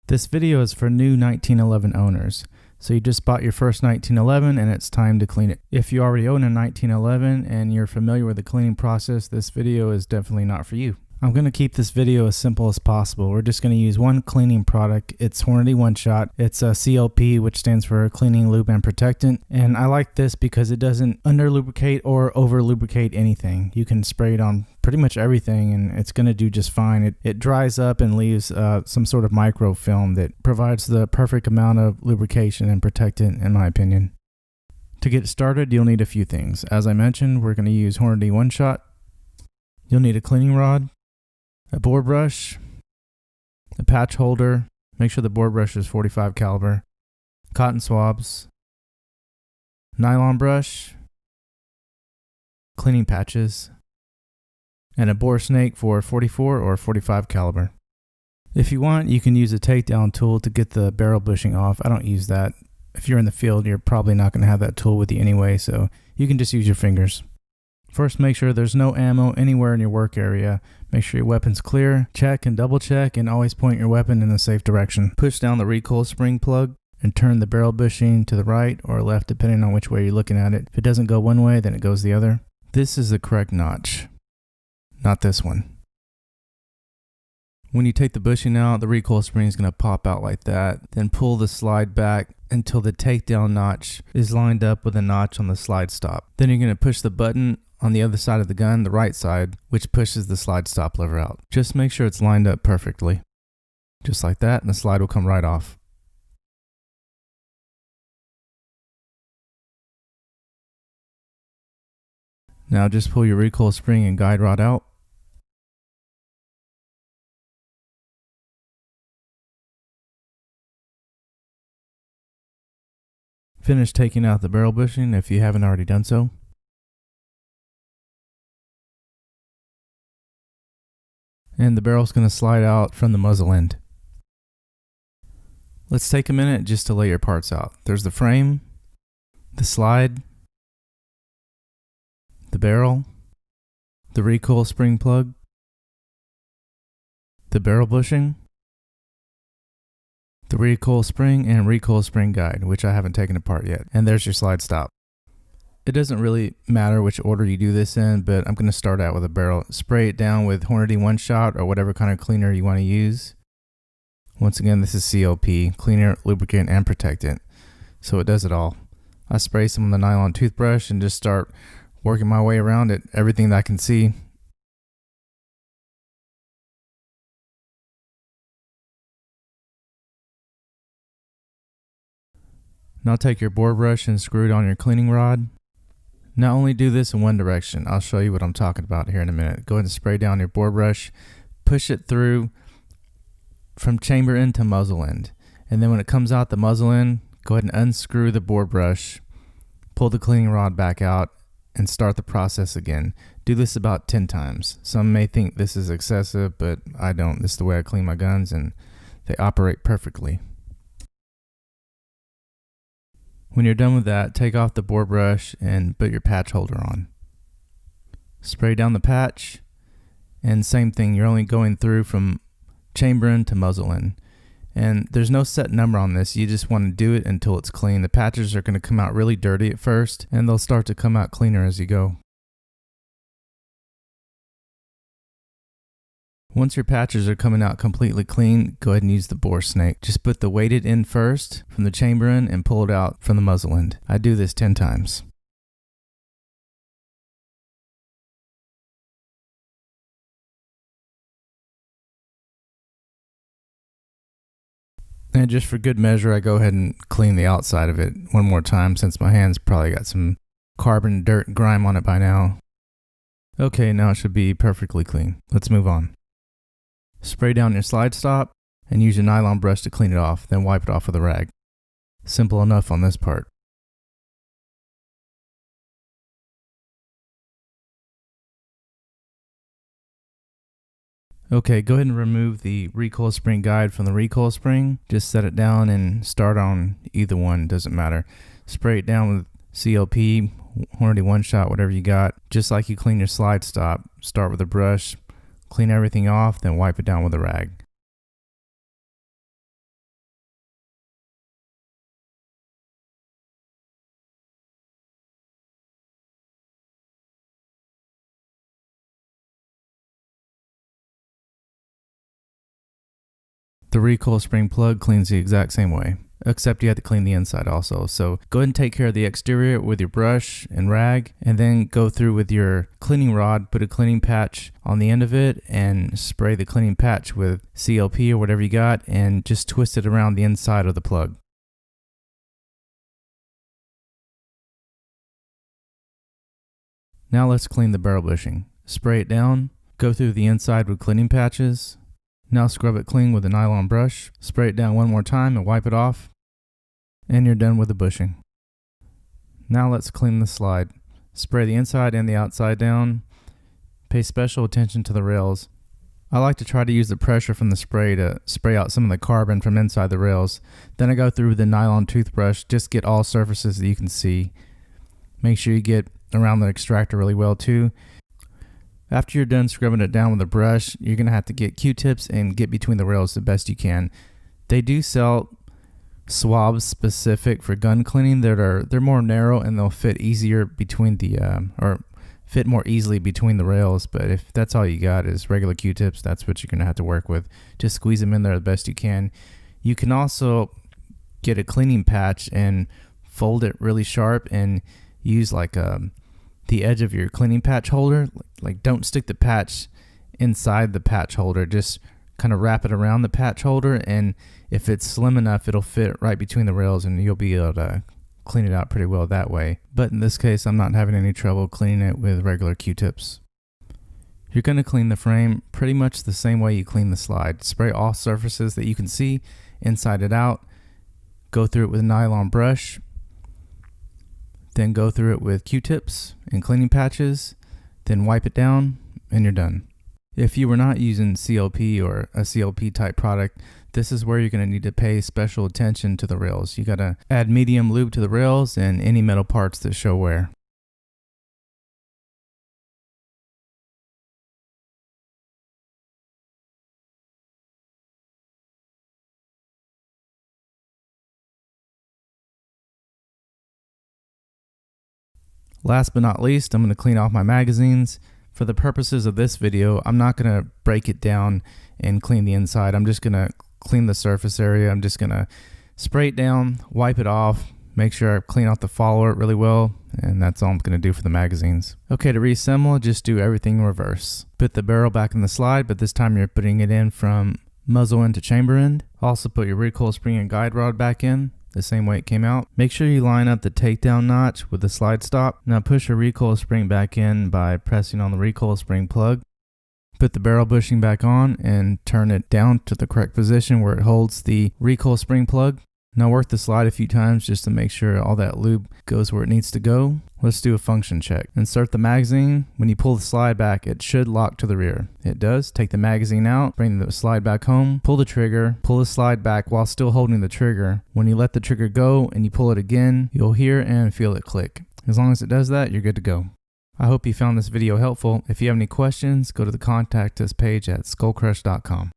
This video is for new 1911 owners. So you just bought your first 1911 and it's time to clean it. If you already own a 1911 and you're familiar with the cleaning process, this video is definitely not for you. I'm going to keep this video as simple as possible. We're just going to use one cleaning product. It's Hornady One Shot. It's a CLP, which stands for Cleaning Lube and Protectant. And I like this because it doesn't under lubricate or over lubricate anything. You can spray it on pretty much everything and it's going to do just fine. It dries up and leaves some sort of microfilm that provides the perfect amount of lubrication and protectant, in my opinion. To get started, you'll need a few things. As I mentioned, we're going to use Hornady One Shot. You'll need a cleaning rod, a bore brush, a patch holder, make sure the bore brush is 45 caliber, cotton swabs, nylon brush, cleaning patches, and a bore snake for 44 or 45 caliber. If you want, you can use a takedown tool to get the barrel bushing off. I don't use that. If you're in the field, you're probably not going to have that tool with you anyway, so you can just use your fingers. First, make sure there's no ammo anywhere in your work area. Make sure your weapon's clear. Check and double check and always point your weapon in a safe direction. Push down the recoil spring plug and turn the barrel bushing to the right or left depending on which way you're looking at it. If it doesn't go one way, then it goes the other. This is the correct notch, not this one. When you take the bushing out, the recoil spring is going to pop out like that. Then pull the slide back until the takedown notch is lined up with a notch on the slide stop. Then you're going to push the button on the other side of the gun, the right side, which pushes the slide stop lever out. Just make sure it's lined up perfectly. Just like that, and the slide will come right off. Now just pull your recoil spring and guide rod out. Finish taking out the barrel bushing if you haven't already done so. And the barrel's going to slide out from the muzzle end. Let's take a minute just to lay your parts out. There's the frame, the slide, the barrel, the recoil spring plug, the barrel bushing, the recoil spring and recoil spring guide, which I haven't taken apart yet. And there's your slide stop. It doesn't really matter which order you do this in, but I'm going to start out with a barrel. Spray it down with Hornady One Shot or whatever kind of cleaner you want to use. Once again, this is CLP, cleaner, lubricant, and protectant. So it does it all. I spray some on the nylon toothbrush and just start working my way around it, everything that I can see. Now take your bore brush and screw it on your cleaning rod. Not only do this in one direction, I'll show you what I'm talking about here in a minute. Go ahead and spray down your bore brush, push it through from chamber end to muzzle end. And then when it comes out the muzzle end, go ahead and unscrew the bore brush, pull the cleaning rod back out, and start the process again. Do this about 10 times. Some may think this is excessive, but I don't. This is the way I clean my guns and they operate perfectly. When you're done with that, take off the bore brush and put your patch holder on. Spray down the patch, and same thing, you're only going through from chamber end to muzzle end. And there's no set number on this, you just want to do it until it's clean. The patches are going to come out really dirty at first, and they'll start to come out cleaner as you go. Once your patches are coming out completely clean, go ahead and use the bore snake. Just put the weighted end first from the chamber end and pull it out from the muzzle end. I do this 10 times. And just for good measure, I go ahead and clean the outside of it one more time since my hand's probably got some carbon, dirt, grime on it by now. Okay, now it should be perfectly clean. Let's move on. Spray down your slide stop and use your nylon brush to clean it off, then wipe it off with a rag. Simple enough on this part. Okay, go ahead and remove the recoil spring guide from the recoil spring. Just set it down and start on either one, doesn't matter. Spray it down with CLP, Hornady One Shot, whatever you got. Just like you clean your slide stop, start with a brush, clean everything off, then wipe it down with a rag. The recoil spring plug cleans the exact same way, except you have to clean the inside also. So go ahead and take care of the exterior with your brush and rag, and then go through with your cleaning rod, put a cleaning patch on the end of it, and spray the cleaning patch with CLP or whatever you got, and just twist it around the inside of the plug. Now let's clean the barrel bushing. Spray it down, go through the inside with cleaning patches. Now scrub it clean with a nylon brush, spray it down one more time and wipe it off, and you're done with the bushing. Now let's clean the slide. Spray the inside and the outside down. Pay special attention to the rails. I like to try to use the pressure from the spray to spray out some of the carbon from inside the rails. Then I go through with the nylon toothbrush, just get all surfaces that you can see. Make sure you get around the extractor really well too. After you're done scrubbing it down with a brush, you're going to have to get Q-tips and get between the rails the best you can. They do sell swabs specific for gun cleaning that they're more narrow and they'll fit easier between the or fit more easily between the rails. But if that's all you got is regular Q-tips, that's what you're going to have to work with. Just squeeze them in there the best you can. You can also get a cleaning patch and fold it really sharp and use like the edge of your cleaning patch holder. Like don't stick the patch inside the patch holder, just kind of wrap it around the patch holder, and if it's slim enough it'll fit right between the rails and you'll be able to clean it out pretty well that way. But in this case I'm not having any trouble cleaning it with regular Q-tips. You're going to clean the frame pretty much the same way you clean the slide. Spray all surfaces that you can see inside and out, go through it with a nylon brush, then go through it with Q-tips and cleaning patches, then wipe it down, and you're done. If you were not using CLP or a CLP type product, this is where you're going to need to pay special attention to the rails. You got to add medium lube to the rails and any metal parts that show wear. Last but not least, I'm going to clean off my magazines. For the purposes of this video, I'm not going to break it down and clean the inside. I'm just going to clean the surface area. I'm just going to spray it down, wipe it off, make sure I clean out the follower really well, and that's all I'm going to do for the magazines. Okay, to reassemble, just do everything in reverse. Put the barrel back in the slide, but this time you're putting it in from muzzle end to chamber end. Also put your recoil spring and guide rod back in the same way it came out. Make sure you line up the takedown notch with the slide stop. Now push your recoil spring back in by pressing on the recoil spring plug. Put the barrel bushing back on and turn it down to the correct position where it holds the recoil spring plug. Now work the slide a few times just to make sure all that lube goes where it needs to go. Let's do a function check. Insert the magazine. When you pull the slide back, it should lock to the rear. It does. Take the magazine out, bring the slide back home, pull the trigger, pull the slide back while still holding the trigger. When you let the trigger go and you pull it again, you'll hear and feel it click. As long as it does that, you're good to go. I hope you found this video helpful. If you have any questions, go to the contact us page at skullcrush.com.